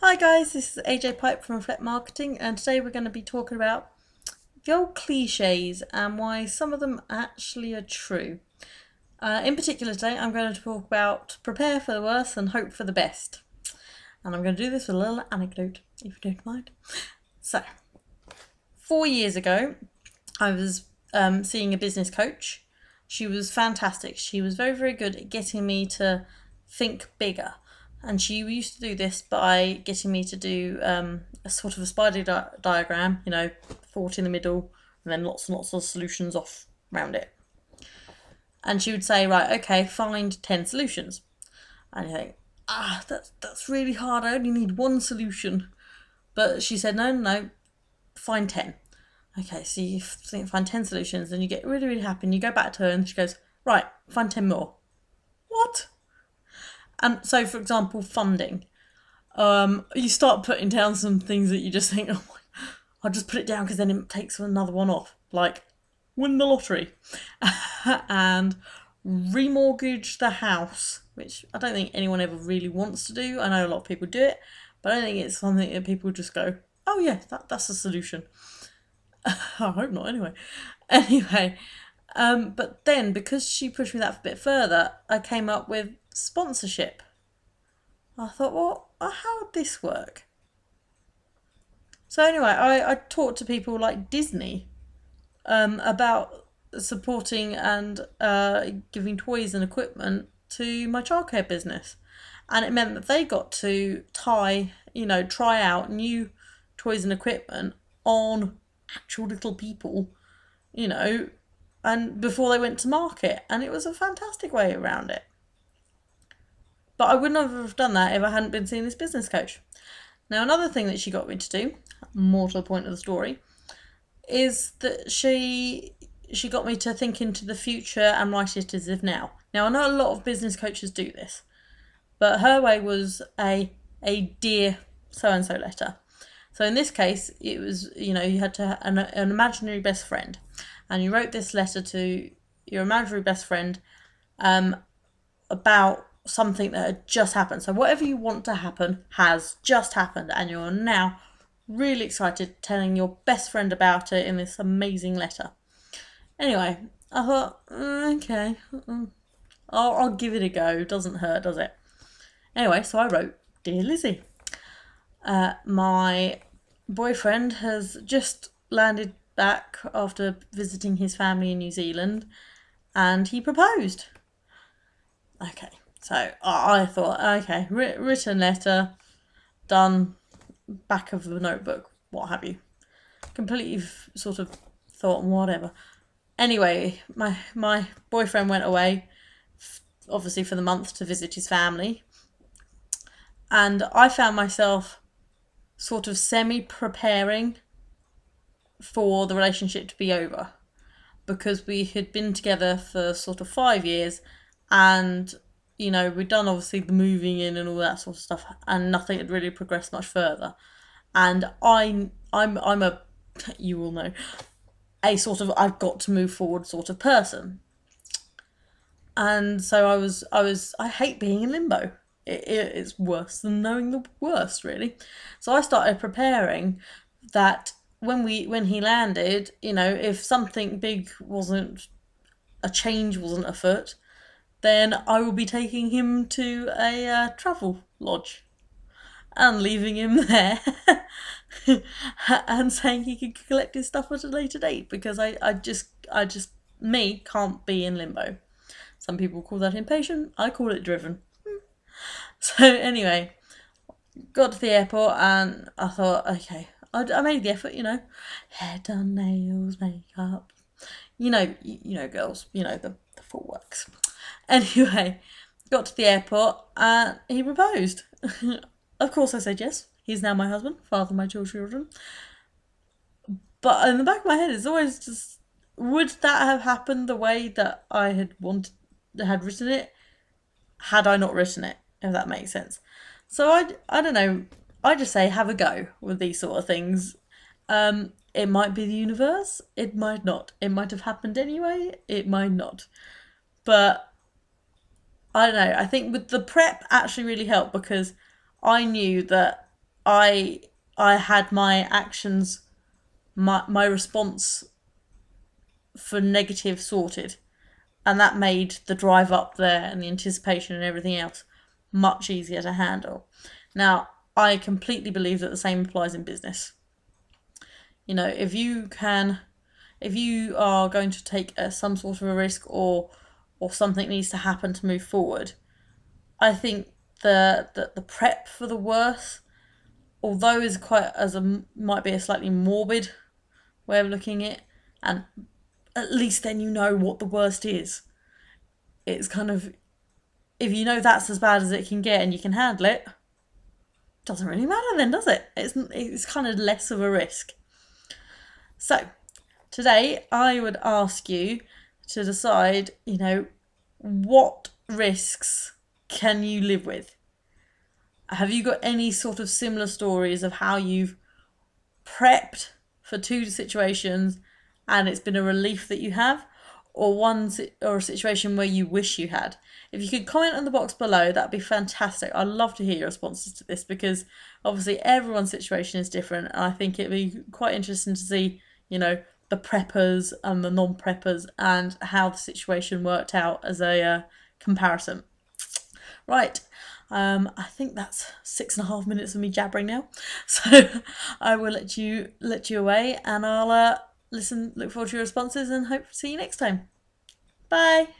Hi guys, this is AJ Pipe from Reflect Marketing, and today we're going to be talking about the old cliches and why some of them actually are true. In particular today I'm going to talk about prepare for the worst and hope for the best. And I'm going to do this with a little anecdote, if you don't mind. So, 4 years ago I was seeing a business coach. She was fantastic. She was very, very good at getting me to think bigger. And she used to do this by getting me to do a sort of a spider diagram, thought in the middle, and then lots and lots of solutions off around it. And she would say, right, okay, find 10 solutions. And you think, that's really hard. I only need one solution. But she said, no, find 10. Okay, so you find 10 solutions, and you get really, really happy, and you go back to her, and she goes, right, find 10 more. What? And so, for example, funding. You start putting down some things that you just think, oh my, I'll just put it down because then it takes another one off. Like, win the lottery. And remortgage the house, which I don't think anyone ever really wants to do. I know a lot of people do it, but I don't think it's something that people just go, oh yeah, that's a solution. I hope not, anyway. Anyway, but then because she pushed me that a bit further, I came up with sponsorship. I thought, well, how would this work? So anyway, I talked to people like Disney about supporting and giving toys and equipment to my childcare business. And it meant that they got to try out new toys and equipment on actual little people, and before they went to market. And it was a fantastic way around it. But I wouldn't have done that if I hadn't been seeing this business coach. Now, another thing that she got me to do, more to the point of the story, is that she got me to think into the future and write it as if now. Now, I know a lot of business coaches do this, but her way was a dear so-and-so letter. So in this case, it was, you had to have an imaginary best friend. And you wrote this letter to your imaginary best friend about something that had just happened. So whatever you want to happen has just happened, and you're now really excited telling your best friend about it in this amazing letter. Anyway, I thought, okay, I'll give it a go. Doesn't hurt, does it? Anyway, so I wrote, Dear Lizzie, my boyfriend has just landed back after visiting his family in New Zealand, and he proposed. Okay, so I thought, okay, written letter, done, back of the notebook, what have you. Completely sort of thought, whatever. Anyway, my boyfriend went away, obviously for the month, to visit his family. And I found myself sort of semi-preparing for the relationship to be over. Because we had been together for sort of 5 years, and we'd done obviously the moving in and all that sort of stuff, and nothing had really progressed much further. And I'm a, you will know, a sort of I've got to move forward sort of person. And so I hate being in limbo. It's worse than knowing the worst, really. So I started preparing that when he landed, if something big wasn't, a change wasn't afoot, then I will be taking him to a travel lodge and leaving him there and saying he could collect his stuff at a later date, because I just me can't be in limbo. Some people call that impatient. I call it driven. So anyway, got to the airport and I thought, okay, I made the effort, hair done, nails, makeup, girls, the full works. Anyway, got to the airport and he proposed. Of course I said yes. He's now my husband, father of my two children. But in the back of my head, it's always just, would that have happened the way that I had written it, had I not written it, if that makes sense. So I don't know, I just say have a go with these sort of things. It might be the universe, it might not. It might have happened anyway, it might not. But I don't know, I think with the prep actually really helped, because I knew that I had my actions, my response for negative sorted, and that made the drive up there and the anticipation and everything else much easier to handle. Now, I completely believe that the same applies in business. You know, if you are going to take some sort of a risk, or something needs to happen to move forward, I think the prep for the worst, although is quite might be a slightly morbid way of looking at it, and at least then you know what the worst is. It's kind of, if you know that's as bad as it can get and you can handle it, doesn't really matter then, does it? It's kind of less of a risk. So today I would ask you to decide, you know, what risks can you live with? Have you got any sort of similar stories of how you've prepped for two situations and it's been a relief that you have, or a situation where you wish you had? If you could comment in the box below, that'd be fantastic. I'd love to hear your responses to this, because obviously everyone's situation is different, and I think it'd be quite interesting to see, you know, the preppers and the non-preppers and how the situation worked out as a comparison. Right, I think that's 6.5 minutes of me jabbering now, so I will let you away, and I'll look forward to your responses, and hope to see you next time. Bye.